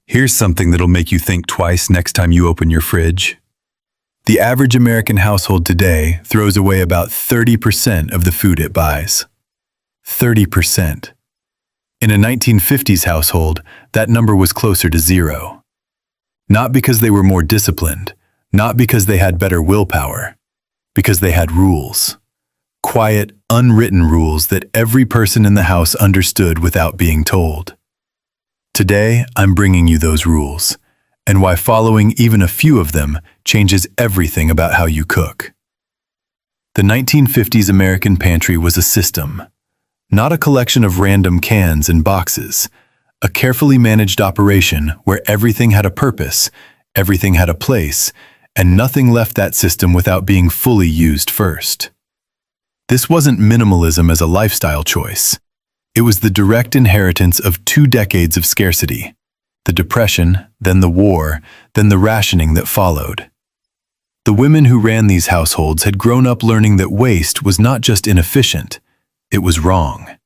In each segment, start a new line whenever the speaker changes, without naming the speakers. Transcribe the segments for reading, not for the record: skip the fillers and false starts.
Here's something that'll make you think twice next time you open your fridge. The average American household today throws away about 30% of the food it buys. 30%. In a 1950s household, that number was closer to zero. Not because they were more disciplined, not because they had better willpower, because they had rules. Quiet, unwritten rules that every person in the house understood without being told. Today, I'm bringing you those rules, and why following even a few of them changes everything about how you cook. The 1950s American pantry was a system, not a collection of random cans and boxes, a carefully managed operation where everything had a purpose, everything had a place, and nothing left that system without being fully used first. This wasn't minimalism as a lifestyle choice. It was the direct inheritance of 2 decades of scarcity. The Depression, then the war, then the rationing that followed. The women who ran these households had grown up learning that waste was not just inefficient, it was wrong.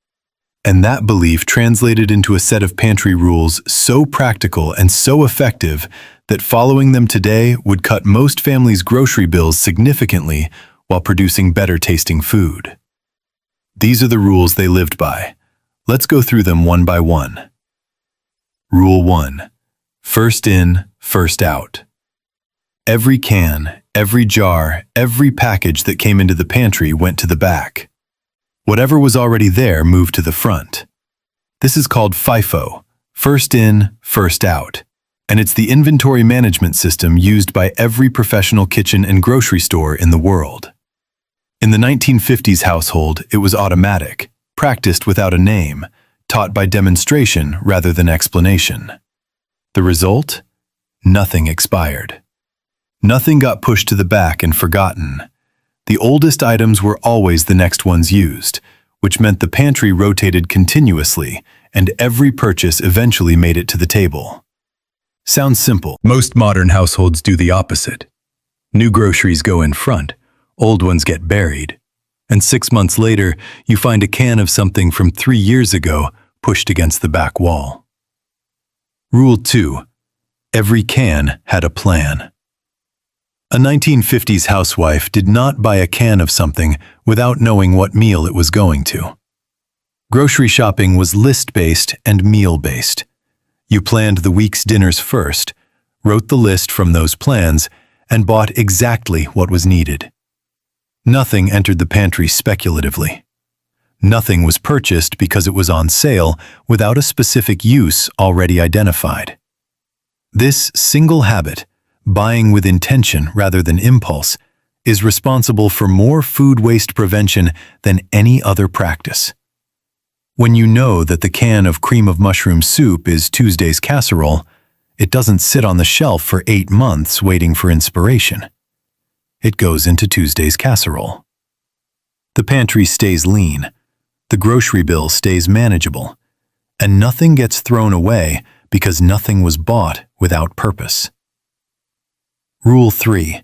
And that belief translated into a set of pantry rules so practical and so effective that following them today would cut most families' grocery bills significantly while producing better-tasting food. These are the rules they lived by. Let's go through them one by one. Rule 1. First in, first out. Every can, every jar, every package that came into the pantry went to the back. Whatever was already there moved to the front. This is called FIFO, first in, first out, and it's the inventory management system used by every professional kitchen and grocery store in the world. In the 1950s household, it was automatic, practiced without a name, taught by demonstration rather than explanation. The result? Nothing expired. Nothing got pushed to the back and forgotten. The oldest items were always the next ones used, which meant the pantry rotated continuously, and every purchase eventually made it to the table. Sounds simple. Most modern households do the opposite. New groceries go in front, old ones get buried, and 6 months later, you find a can of something from 3 years ago pushed against the back wall. Rule 2. Every can had a plan. A 1950s housewife did not buy a can of something without knowing what meal it was going to. Grocery shopping was list-based and meal-based. You planned the week's dinners first, wrote the list from those plans, and bought exactly what was needed. Nothing entered the pantry speculatively. Nothing was purchased because it was on sale without a specific use already identified. This single habit, buying with intention rather than impulse, is responsible for more food waste prevention than any other practice. When you know that the can of cream of mushroom soup is Tuesday's casserole, it doesn't sit on the shelf for 8 months waiting for inspiration. It goes into Tuesday's casserole. The pantry stays lean, the grocery bill stays manageable, and nothing gets thrown away because nothing was bought without purpose. Rule 3.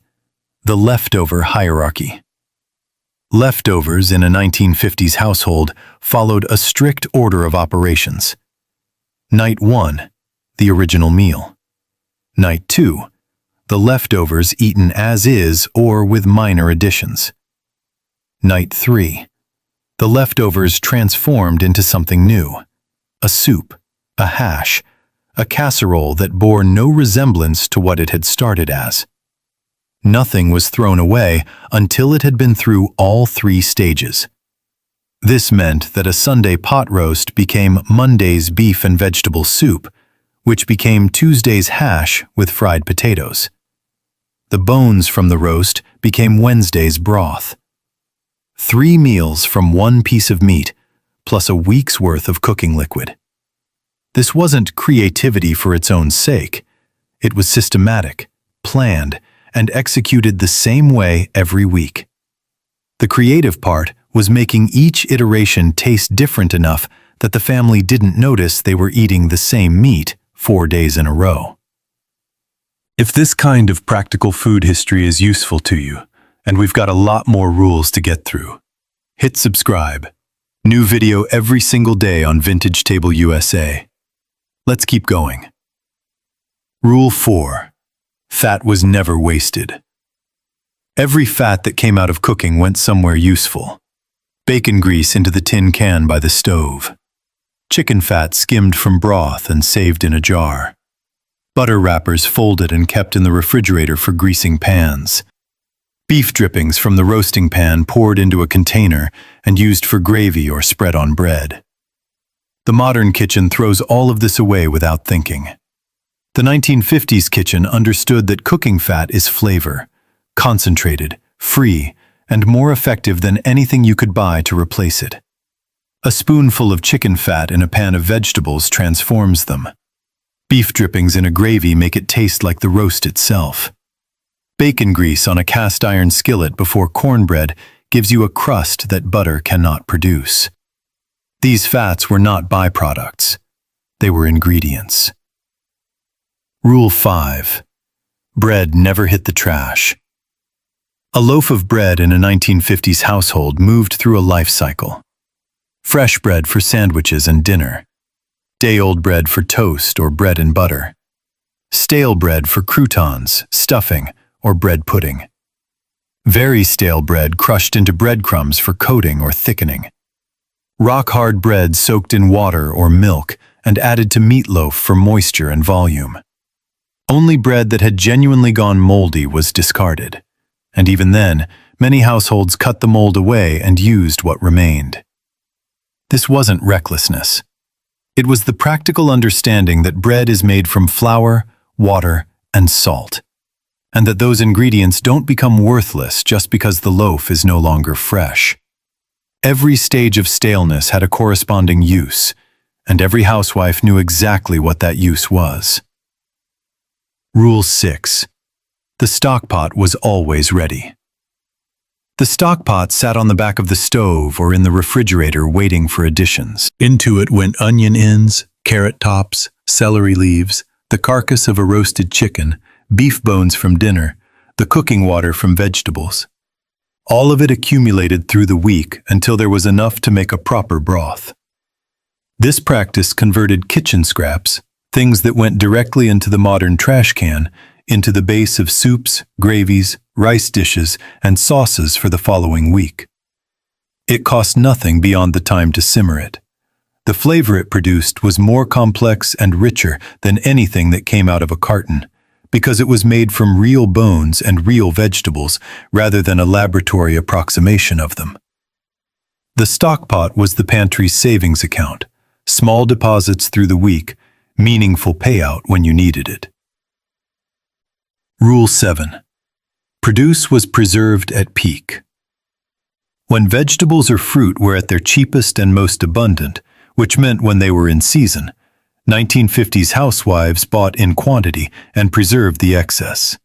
The leftover hierarchy. Leftovers in a 1950s household followed a strict order of operations. Night 1, the original meal. Night 2, the leftovers eaten as is or with minor additions. Night 3, the leftovers transformed into something new, a soup, a hash, a casserole that bore no resemblance to what it had started as. Nothing was thrown away until it had been through all 3 stages. This meant that a Sunday pot roast became Monday's beef and vegetable soup, which became Tuesday's hash with fried potatoes. The bones from the roast became Wednesday's broth. 3 meals from 1 piece of meat, plus a week's worth of cooking liquid. This wasn't creativity for its own sake. It was systematic, planned, and executed the same way every week. The creative part was making each iteration taste different enough that the family didn't notice they were eating the same meat 4 days in a row. If this kind of practical food history is useful to you, and we've got a lot more rules to get through, hit subscribe. New video every single day on Vintage Table USA. Let's keep going. Rule 4. Fat was never wasted. Every fat that came out of cooking went somewhere useful. Bacon grease into the tin can by the stove. Chicken fat skimmed from broth and saved in a jar. Butter wrappers folded and kept in the refrigerator for greasing pans. Beef drippings from the roasting pan poured into a container and used for gravy or spread on bread. The modern kitchen throws all of this away without thinking. The 1950s kitchen understood that cooking fat is flavor, concentrated, free, and more effective than anything you could buy to replace it. A spoonful of chicken fat in a pan of vegetables transforms them. Beef drippings in a gravy make it taste like the roast itself. Bacon grease on a cast iron skillet before cornbread gives you a crust that butter cannot produce. These fats were not byproducts. They were ingredients. Rule 5. Bread never hit the trash. A loaf of bread in a 1950s household moved through a life cycle. Fresh bread for sandwiches and dinner. Day-old bread for toast or bread and butter. Stale bread for croutons, stuffing, or bread pudding. Very stale bread crushed into breadcrumbs for coating or thickening. Rock-hard bread soaked in water or milk and added to meatloaf for moisture and volume. Only bread that had genuinely gone moldy was discarded, and even then, many households cut the mold away and used what remained. This wasn't recklessness. It was the practical understanding that bread is made from flour, water, and salt, and that those ingredients don't become worthless just because the loaf is no longer fresh. Every stage of staleness had a corresponding use, and every housewife knew exactly what that use was. Rule 6. The stockpot was always ready. The stockpot sat on the back of the stove or in the refrigerator waiting for additions. Into it went onion ends, carrot tops, celery leaves, the carcass of a roasted chicken, beef bones from dinner, the cooking water from vegetables. All of it accumulated through the week until there was enough to make a proper broth. This practice converted kitchen scraps, things that went directly into the modern trash can, into the base of soups, gravies, rice dishes, and sauces for the following week. It cost nothing beyond the time to simmer it. The flavor it produced was more complex and richer than anything that came out of a carton, because it was made from real bones and real vegetables rather than a laboratory approximation of them. The stockpot was the pantry's savings account, small deposits through the week, meaningful payout when you needed it. Rule 7. Produce was preserved at peak. When vegetables or fruit were at their cheapest and most abundant, which meant when they were in season, 1950s housewives bought in quantity and preserved the excess.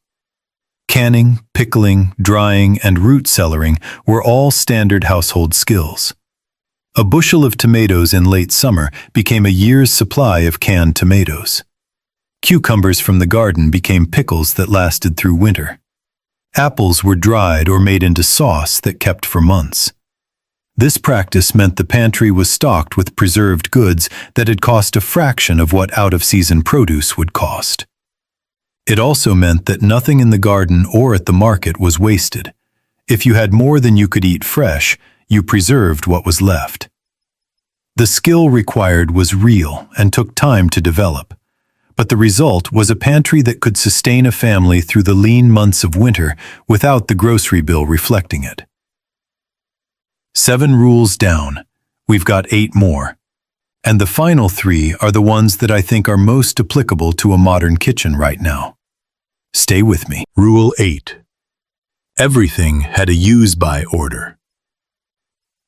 Canning, pickling, drying, and root cellaring were all standard household skills. A bushel of tomatoes in late summer became a year's supply of canned tomatoes. Cucumbers from the garden became pickles that lasted through winter. Apples were dried or made into sauce that kept for months. This practice meant the pantry was stocked with preserved goods that had cost a fraction of what out-of-season produce would cost. It also meant that nothing in the garden or at the market was wasted. If you had more than you could eat fresh, you preserved what was left. The skill required was real and took time to develop, but the result was a pantry that could sustain a family through the lean months of winter without the grocery bill reflecting it. 7 rules down. We've got 8 more. And the final 3 are the ones that I think are most applicable to a modern kitchen right now. Stay with me. Rule 8. Everything had a use-by order.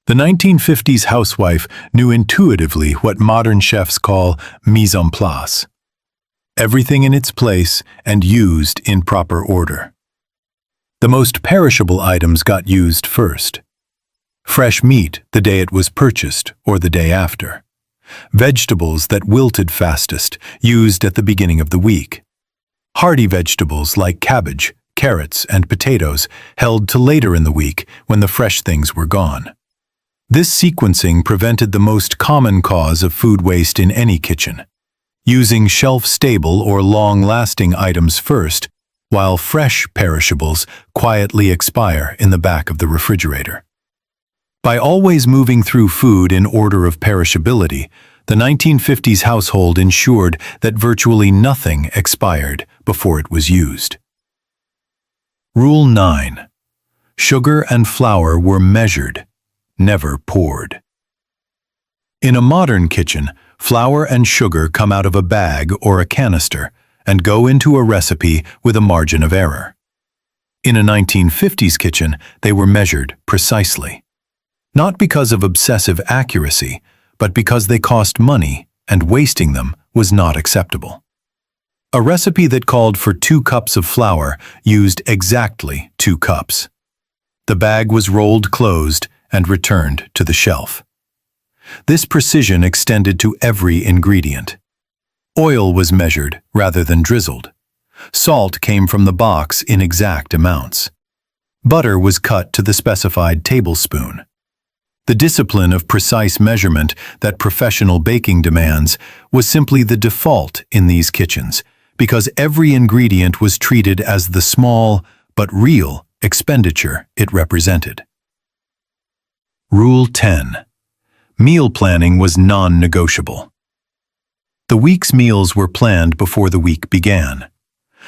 The 1950s housewife knew intuitively what modern chefs call mise en place. Everything in its place and used in proper order. The most perishable items got used first. Fresh meat the day it was purchased or the day after. Vegetables that wilted fastest, used at the beginning of the week. Hardy vegetables like cabbage, carrots, and potatoes held to later in the week when the fresh things were gone. This sequencing prevented the most common cause of food waste in any kitchen: using shelf-stable or long-lasting items first, while fresh perishables quietly expire in the back of the refrigerator. By always moving through food in order of perishability, the 1950s household ensured that virtually nothing expired before it was used. Rule 9. Sugar and flour were measured, never poured. In a modern kitchen, flour and sugar come out of a bag or a canister and go into a recipe with a margin of error. In a 1950s kitchen, they were measured precisely. Not because of obsessive accuracy, but because they cost money and wasting them was not acceptable. A recipe that called for 2 cups of flour used exactly 2 cups. The bag was rolled closed and returned to the shelf. This precision extended to every ingredient. Oil was measured rather than drizzled. Salt came from the box in exact amounts. Butter was cut to the specified tablespoon. The discipline of precise measurement that professional baking demands was simply the default in these kitchens, because every ingredient was treated as the small but real expenditure it represented. Rule 10. Meal planning was non-negotiable. The week's meals were planned before the week began.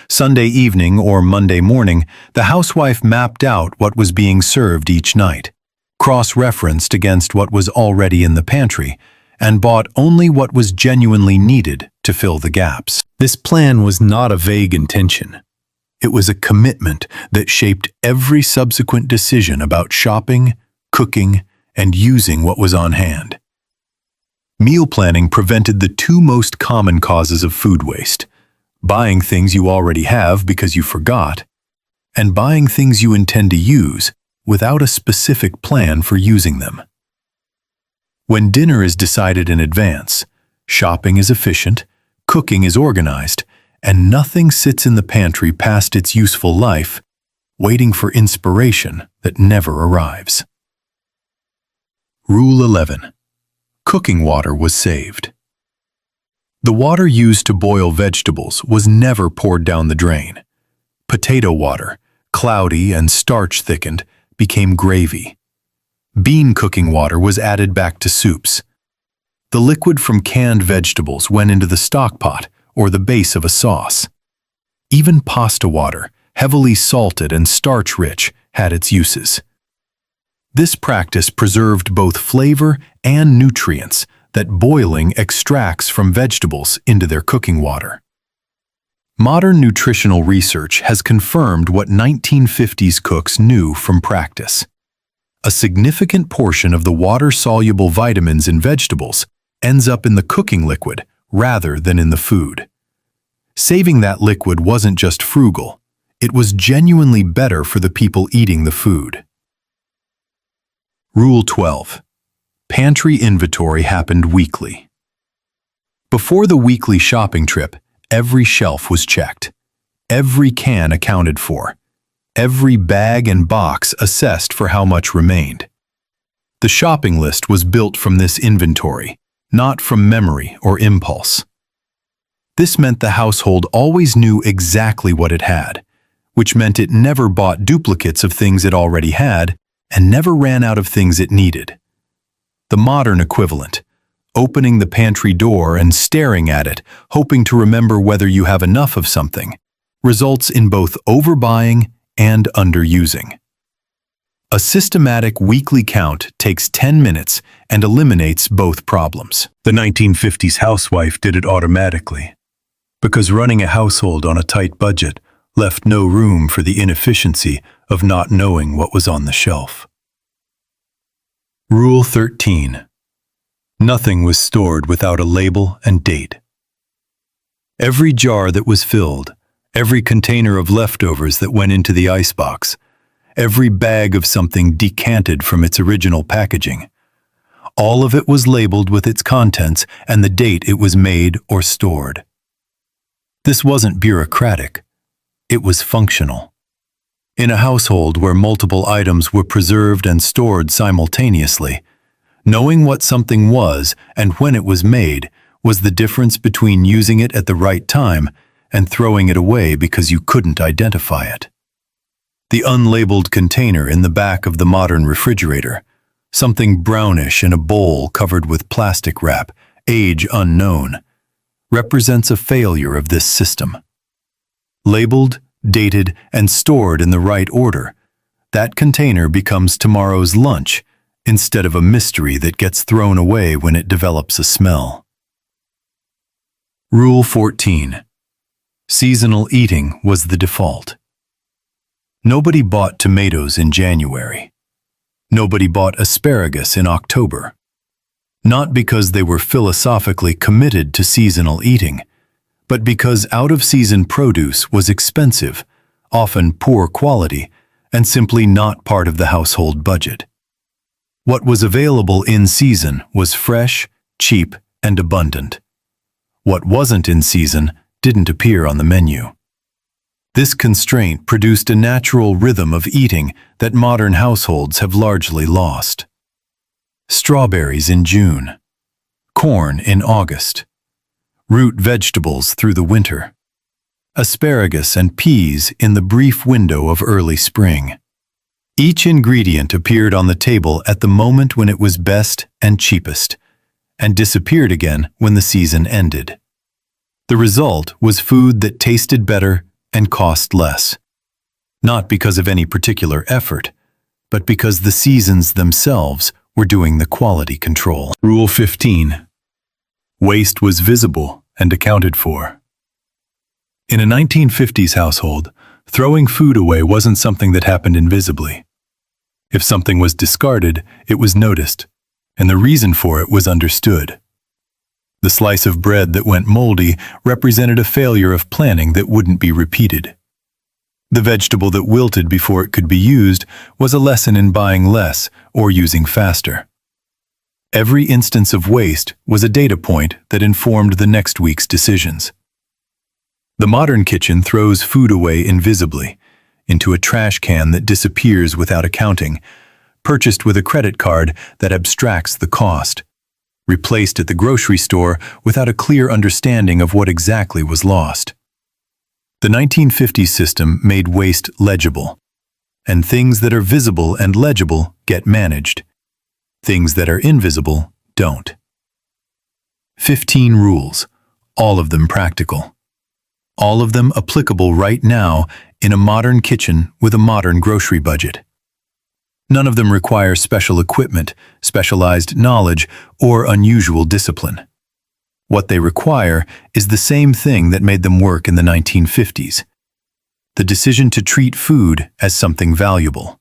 Sunday evening or Monday morning, the housewife mapped out what was being served each night, cross-referenced against what was already in the pantry, and bought only what was genuinely needed to fill the gaps. This plan was not a vague intention. It was a commitment that shaped every subsequent decision about shopping, cooking, and using what was on hand. Meal planning prevented the 2 most common causes of food waste: buying things you already have because you forgot, and buying things you intend to use without a specific plan for using them. When dinner is decided in advance, shopping is efficient, cooking is organized, and nothing sits in the pantry past its useful life, waiting for inspiration that never arrives. Rule 11. Cooking water was saved. The water used to boil vegetables was never poured down the drain. Potato water, cloudy and starch-thickened, became gravy. Bean cooking water was added back to soups. The liquid from canned vegetables went into the stockpot or the base of a sauce. Even pasta water, heavily salted and starch-rich, had its uses. This practice preserved both flavor and nutrients that boiling extracts from vegetables into their cooking water. Modern nutritional research has confirmed what 1950s cooks knew from practice. A significant portion of the water-soluble vitamins in vegetables ends up in the cooking liquid rather than in the food. Saving that liquid wasn't just frugal, it was genuinely better for the people eating the food. Rule 12. Pantry inventory happened weekly. Before the weekly shopping trip, every shelf was checked, every can accounted for, every bag and box assessed for how much remained. The shopping list was built from this inventory, not from memory or impulse. This meant the household always knew exactly what it had, which meant it never bought duplicates of things it already had and never ran out of things it needed. The modern equivalent, opening the pantry door and staring at it, hoping to remember whether you have enough of something, results in both overbuying and underusing. A systematic weekly count takes 10 minutes and eliminates both problems. The 1950s housewife did it automatically, because running a household on a tight budget left no room for the inefficiency of not knowing what was on the shelf. Rule 13. Nothing was stored without a label and date. Every jar that was filled, every container of leftovers that went into the icebox, every bag of something decanted from its original packaging, all of it was labeled with its contents and the date it was made or stored. This wasn't bureaucratic. It was functional. In a household where multiple items were preserved and stored simultaneously, knowing what something was and when it was made was the difference between using it at the right time and throwing it away because you couldn't identify it. The unlabeled container in the back of the modern refrigerator, something brownish in a bowl covered with plastic wrap, age unknown, represents a failure of this system. Labeled, dated, and stored in the right order, that container becomes tomorrow's lunch instead of a mystery that gets thrown away when it develops a smell. Rule 14. Seasonal eating was the default. Nobody bought tomatoes in January. Nobody bought asparagus in October. Not because they were philosophically committed to seasonal eating, but because out-of-season produce was expensive, often poor quality, and simply not part of the household budget. What was available in season was fresh, cheap, and abundant. What wasn't in season didn't appear on the menu. This constraint produced a natural rhythm of eating that modern households have largely lost. Strawberries in June, corn in August, root vegetables through the winter, asparagus and peas in the brief window of early spring. Each ingredient appeared on the table at the moment when it was best and cheapest, and disappeared again when the season ended. The result was food that tasted better and cost less, not because of any particular effort, but because the seasons themselves were doing the quality control. Rule 15. Waste was visible and accounted for. In a 1950s household, throwing food away wasn't something that happened invisibly. If something was discarded, it was noticed, and the reason for it was understood. The slice of bread that went moldy represented a failure of planning that wouldn't be repeated. The vegetable that wilted before it could be used was a lesson in buying less or using faster. Every instance of waste was a data point that informed the next week's decisions. The modern kitchen throws food away invisibly, into a trash can that disappears without accounting, purchased with a credit card that abstracts the cost, replaced at the grocery store without a clear understanding of what exactly was lost. The 1950s system made waste legible, and things that are visible and legible get managed. Things that are invisible don't. 15 rules, all of them practical. All of them applicable right now in a modern kitchen with a modern grocery budget. None of them require special equipment, specialized knowledge, or unusual discipline. What they require is the same thing that made them work in the 1950s. The decision to treat food as something valuable.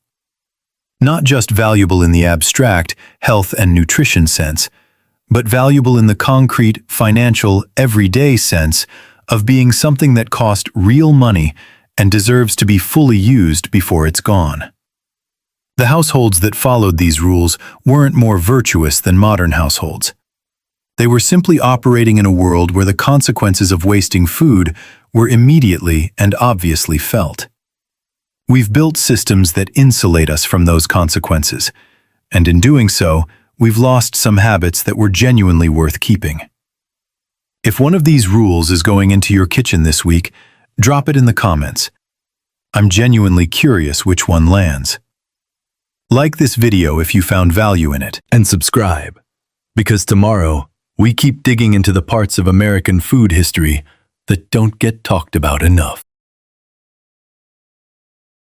Not just valuable in the abstract, health and nutrition sense, but valuable in the concrete, financial, everyday sense of being something that cost real money and deserves to be fully used before it's gone. The households that followed these rules weren't more virtuous than modern households. They were simply operating in a world where the consequences of wasting food were immediately and obviously felt. We've built systems that insulate us from those consequences, and in doing so, we've lost some habits that were genuinely worth keeping. If one of these rules is going into your kitchen this week, drop it in the comments. I'm genuinely curious which one lands. Like this video if you found value in it, and subscribe, because tomorrow we keep digging into the parts of American food history that don't get talked about enough.